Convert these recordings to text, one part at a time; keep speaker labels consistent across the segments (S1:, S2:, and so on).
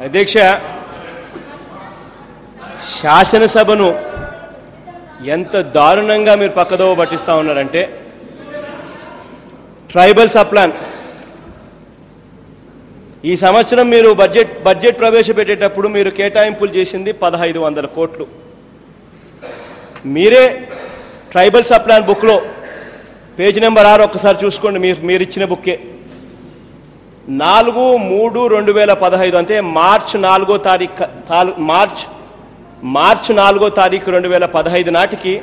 S1: అధ్యక్ష, శాసనసభను ఎంత దారుణంగా మీరు పక్కదోవ పట్టిస్తా ఉన్నారంటే, ట్రైబల్ సప్లాన్ ఈ సంవత్సరం మీరు బడ్జెట్ ప్రవేశపెట్టేటప్పుడు మీరు కేటాయింపులు చేసింది 1500 కోట్లు. మీరే ట్రైబల్ సప్లాన్ బుక్లో పేజ్ నెంబర్ 6 ఒక్కసారి చూసుకోండి. మీరు ఇచ్చిన బుక్కే 4/3/2015 అంటే మార్చ్ 4వ తారీఖు 2015 నాటికి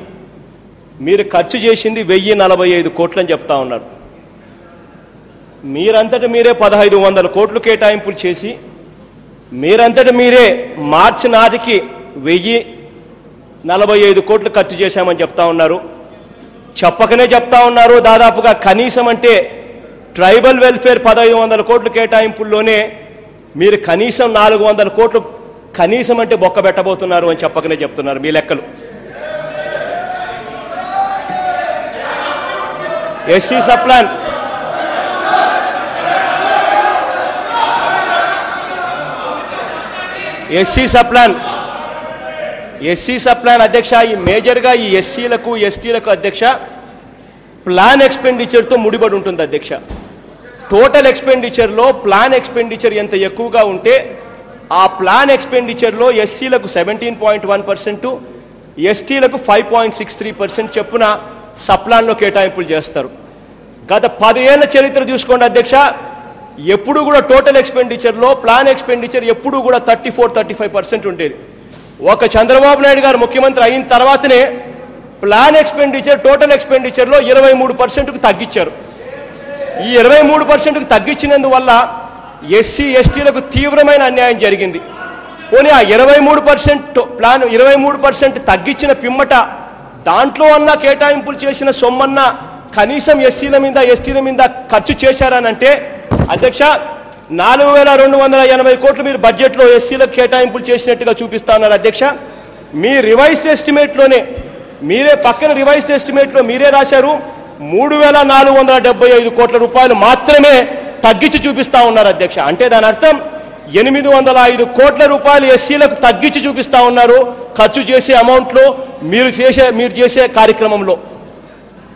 S1: మీరు ఖర్చు చేసింది 1045 కోట్లు అని చెప్తా ఉన్నారు. మీరంతట మీరే 1500 కోట్లు కేటాయింపులు చేసి మీరంతట మీరే మార్చి నాటికి 1045 కోట్లు ఖర్చు చేశామని చెప్తా ఉన్నారు. చెప్పకనే చెప్తా ఉన్నారు. దాదాపుగా కనీసం అంటే ట్రైబల్ వెల్ఫేర్ 1500 కోట్లు కేటాయింపుల్లోనే మీరు కనీసం 400 కోట్లు కనీసం అంటే బొక్క పెట్టబోతున్నారు అని చెప్పకనే చెప్తున్నారు మీ లెక్కలు. ఎస్సీ సప్లాన్ అధ్యక్ష, ఈ మేజర్గా ఈ ఎస్సీలకు ఎస్టీలకు అధ్యక్ష ప్లాన్ ఎక్స్పెండిచర్తో ముడిపడి ఉంటుంది అధ్యక్ష. టోటల్ ఎక్స్పెండిచర్లో ప్లాన్ ఎక్స్పెండిచర్ ఎంత ఎక్కువగా ఉంటే ఆ ప్లాన్ ఎక్స్పెండిచర్లో ఎస్సీలకు 17.1%, ఎస్టీలకు 5.63% చొప్పున సప్లాన్లో కేటాయింపులు చేస్తారు. గత 10 ఏళ్ల చరిత్ర చూసుకోండి అధ్యక్ష, ఎప్పుడు కూడా టోటల్ ఎక్స్పెండిచర్లో ప్లాన్ ఎక్స్పెండిచర్ ఎప్పుడు కూడా 34-35% ఉండేది. ఒక చంద్రబాబు నాయుడు గారు ముఖ్యమంత్రి అయిన తర్వాతనే ప్లాన్ ఎక్స్పెండిచర్ టోటల్ ఎక్స్పెండిచర్లో 23%కు తగ్గించారు. ఈ 23%కు తగ్గించినందువల్ల ఎస్సీ ఎస్టీలకు తీవ్రమైన అన్యాయం జరిగింది. పోనీ ఆ 23% తగ్గించిన పిమ్మట దాంట్లో అన్నా కేటాయింపులు చేసిన సొమ్మన్నా కనీసం ఎస్సీల మీద ఎస్టీల మీద ఖర్చు చేశారనంటే అధ్యక్ష 4280 కోట్లు మీరు బడ్జెట్లో ఎస్సీలకు కేటాయింపులు చేసినట్టుగా చూపిస్తా ఉన్నారు అధ్యక్ష. మీ రివైజ్డ్ ఎస్టిమేట్లోనే మీరే పక్కన రివైజ్డ్ ఎస్టిమేట్లో మీరే రాశారు 3475 కోట్ల రూపాయలు మాత్రమే తగ్గించి చూపిస్తా ఉన్నారు అధ్యక్ష. అంటే దాని అర్థం 805 కోట్ల రూపాయలు ఎస్సీలకు తగ్గించి చూపిస్తా ఉన్నారు ఖర్చు చేసే అమౌంట్లో మీరు చేసే కార్యక్రమంలో.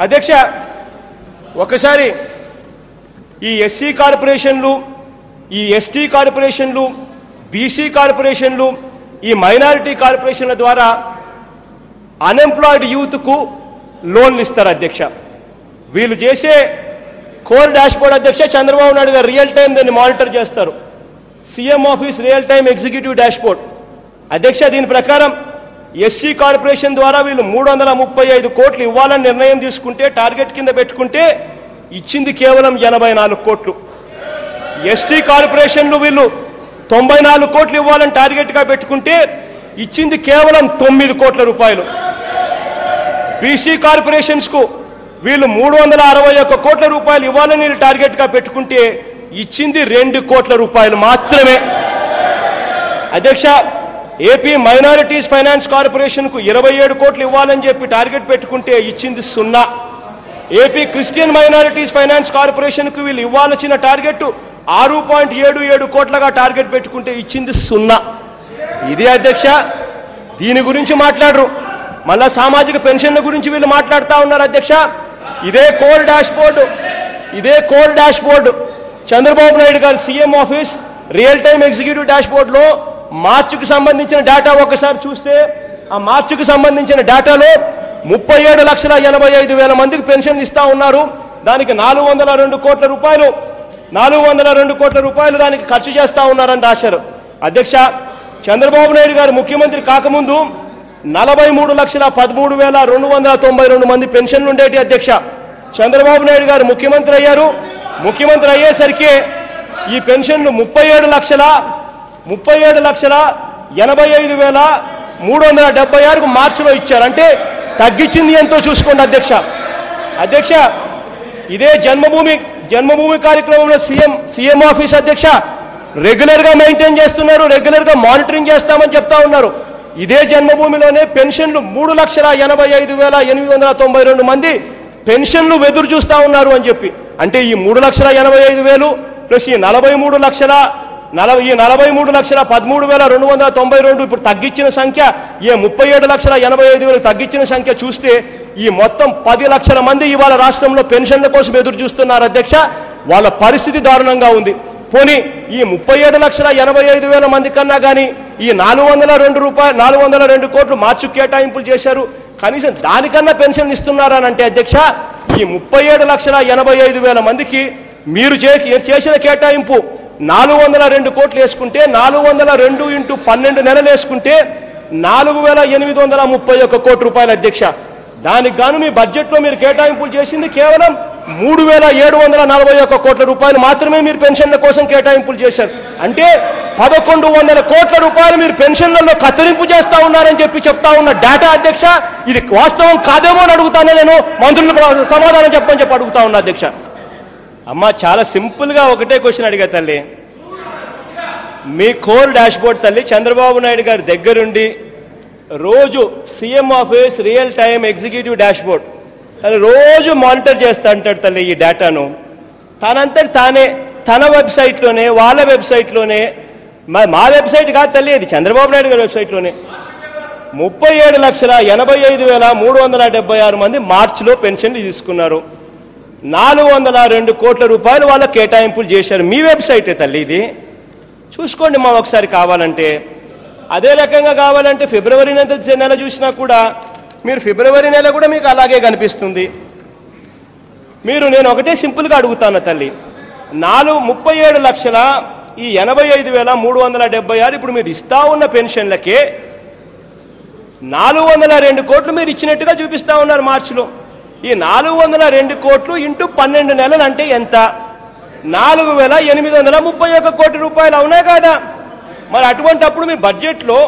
S1: అధ్యక్ష, ఒకసారి ఈ ఎస్సీ కార్పొరేషన్లు, ఈ ఎస్టీ కార్పొరేషన్లు, బీసీ కార్పొరేషన్లు, ఈ మైనారిటీ కార్పొరేషన్ల ద్వారా అన్ఎంప్లాయిడ్ యూత్కు లోన్లు ఇస్తారు అధ్యక్ష. వీళ్ళు చేసే కోర్ డాష్బోర్డ్ అధ్యక్ష చంద్రబాబు నాయుడు గారు రియల్ టైం దాన్ని మానిటర్ చేస్తారు. CM office real time executive dashboard అధ్యక్ష. దీని ప్రకారం ఎస్సీ కార్పొరేషన్ ద్వారా వీళ్ళు 335 కోట్లు ఇవ్వాలని నిర్ణయం తీసుకుంటే టార్గెట్ కింద పెట్టుకుంటే ఇచ్చింది కేవలం 84 కోట్లు. ఎస్టీ కార్పొరేషన్లు వీళ్ళు 94 కోట్లు ఇవ్వాలని టార్గెట్గా పెట్టుకుంటే ఇచ్చింది కేవలం 9 కోట్ల రూపాయలు. బీసీ కార్పొరేషన్స్కు వీళ్ళు 361 కోట్ల రూపాయలు ఇవ్వాలని టార్గెట్గా పెట్టుకుంటే ఇచ్చింది 2 కోట్ల రూపాయలు మాత్రమే. అధ్యక్ష, ఏపీ మైనారిటీస్ ఫైనాన్స్ కార్పొరేషన్కు 27 కోట్లు ఇవ్వాలని చెప్పి టార్గెట్ పెట్టుకుంటే ఇచ్చింది 0. ఏపీ క్రిస్టియన్ మైనారిటీస్ ఫైనాన్స్ కార్పొరేషన్కు వీళ్ళు ఇవ్వాల్సిన టార్గెట్ 6.77 కోట్లగా టార్గెట్ పెట్టుకుంటే ఇచ్చింది 0. ఇది అధ్యక్ష. దీని గురించి మాట్లాడరు. మళ్ళా సామాజిక పెన్షన్ల గురించి వీళ్ళు మాట్లాడుతూ ఉన్నారు అధ్యక్ష. ఇదే కోర్ డాష్బోర్డు చంద్రబాబు నాయుడు గారు CM office real time executive డాష్బోర్డ్లో మార్చికి సంబంధించిన డేటా ఒకసారి చూస్తే ఆ మార్చికి సంబంధించిన డేటాలో 37,85,000 మందికి పెన్షన్లు ఇస్తా ఉన్నారు. దానికి 402 కోట్ల రూపాయలు దానికి ఖర్చు చేస్తా ఉన్నారని రాశారు అధ్యక్ష. చంద్రబాబు నాయుడు గారు ముఖ్యమంత్రి కాకముందు 43,13,292 మంది పెన్షన్లు ఉండేటి అధ్యక్ష. చంద్రబాబు నాయుడు గారు ముఖ్యమంత్రి అయ్యారు. ముఖ్యమంత్రి అయ్యేసరికి ఈ పెన్షన్లు 37,85,376 మార్చిలో ఇచ్చారు. అంటే తగ్గించింది ఎంతో చూసుకోండి అధ్యక్ష. ఇదే జన్మభూమి కార్యక్రమంలో సీఎం ఆఫీస్ అధ్యక్ష రెగ్యులర్గా మెయింటైన్ చేస్తున్నారు, రెగ్యులర్గా మానిటరింగ్ చేస్తామని చెప్తా ఉన్నారు. ఇదే జన్మభూమిలోనే పెన్షన్లు 3,85,892 మంది పెన్షన్లు ఎదురు చూస్తా ఉన్నారు అని చెప్పి. అంటే ఈ 3,85,000 ప్లస్ ఈ ఈ 43,13,292 ఇప్పుడు తగ్గించిన సంఖ్య, ఈ 37,85,000 తగ్గించిన సంఖ్య చూస్తే ఈ మొత్తం 10 లక్షల మంది ఇవాళ రాష్ట్రంలో పెన్షన్ల కోసం ఎదురు చూస్తున్నారు అధ్యక్ష. వాళ్ళ పరిస్థితి దారుణంగా ఉంది. పోనీ ఈ 37,85,000 మంది కన్నా కానీ ఈ 402 కోట్లు మార్చు కేటాయింపులు చేశారు. కనీసం దానికన్నా పెన్షన్ ఇస్తున్నారనంటే అధ్యక్ష, ఈ 37,85,000 మందికి మీరు చేసిన కేటాయింపు 402 కోట్లు వేసుకుంటే 402 × 12 నెలలు వేసుకుంటే 4,831 కోట్ల రూపాయలు అధ్యక్ష. దానికి గాను మీ బడ్జెట్లో మీరు కేటాయింపులు చేసింది కేవలం 3,741 కోట్ల రూపాయలు మాత్రమే మీరు పెన్షన్ల కోసం కేటాయింపులు చేశారు. అంటే 1,100 కోట్ల రూపాయలు మీరు పెన్షన్లలో కత్తిరింపు చేస్తా ఉన్నారని చెప్తా ఉన్న డేటా అధ్యక్ష. ఇది వాస్తవం కాదేమో అని అడుగుతానే నేను మంత్రులకు సమాధానం చెప్పని అడుగుతా ఉన్నా అధ్యక్ష. అమ్మ చాలా సింపుల్గా ఒకటే క్వశ్చన్ అడిగా తల్లి. మీ కోర్ డాష్బోర్డ్ తల్లి చంద్రబాబు నాయుడు గారి దగ్గరుండి రోజు CM office real time executive dashboard తను రోజు మానిటర్ చేస్తా అంటాడు తల్లి ఈ డేటాను. తనంతటి తానే తన వెబ్సైట్లోనే వాళ్ళ వెబ్సైట్లోనే, మా వెబ్సైట్ కాదు తల్లి, అది చంద్రబాబు నాయుడు గారి వెబ్సైట్లోనే 37,85,376 మంది మార్చిలో పెన్షన్లు తీసుకున్నారు. 402 కోట్ల రూపాయలు వాళ్ళ కేటాయింపులు చేశారు. మీ వెబ్సైటే తల్లి ఇది, చూసుకోండి మా ఒకసారి కావాలంటే. అదే రకంగా కావాలంటే ఫిబ్రవరి నెల చూసినా కూడా మీరు ఫిబ్రవరి నెల కూడా మీకు అలాగే కనిపిస్తుంది. నేను ఒకటే సింపుల్గా అడుగుతాను తల్లి, 37,85,376 ఇప్పుడు మీరు ఇస్తా ఉన్న పెన్షన్లకే 402 కోట్లు మీరు ఇచ్చినట్టుగా చూపిస్తా ఉన్నారు మార్చిలో. ఈ 402 కోట్లు ఇంటూ 12 నెలలు అంటే ఎంత? 4,831 కోట్ల రూపాయలు అవునా కాదా? మరి అటువంటిప్పుడు మీ బడ్జెట్లో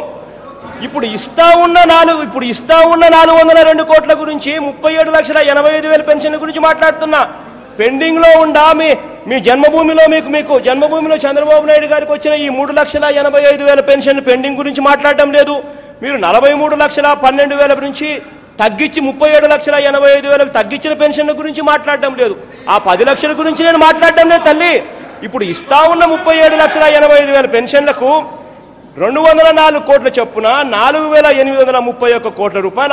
S1: ఇప్పుడు ఇస్తా ఉన్న 402 కోట్ల గురించి 37,85,000 పెన్షన్ల గురించి మాట్లాడుతున్నా. పెండింగ్లో ఉండా మీ జన్మభూమిలో మీకు జన్మభూమిలో చంద్రబాబు నాయుడు గారికి వచ్చిన ఈ 3,85,000 పెన్షన్లు పెండింగ్ గురించి మాట్లాడటం లేదు. మీరు 43,12,000 నుంచి తగ్గించి 37,85,000 తగ్గించిన పెన్షన్ల గురించి మాట్లాడటం లేదు. ఆ 10 లక్షల గురించి నేను మాట్లాడటం లేదు తల్లి. ఇప్పుడు ఇస్తా ఉన్న 37,85,000 పెన్షన్లకు 204 కోట్ల చొప్పున 4,831 కోట్ల రూపాయలు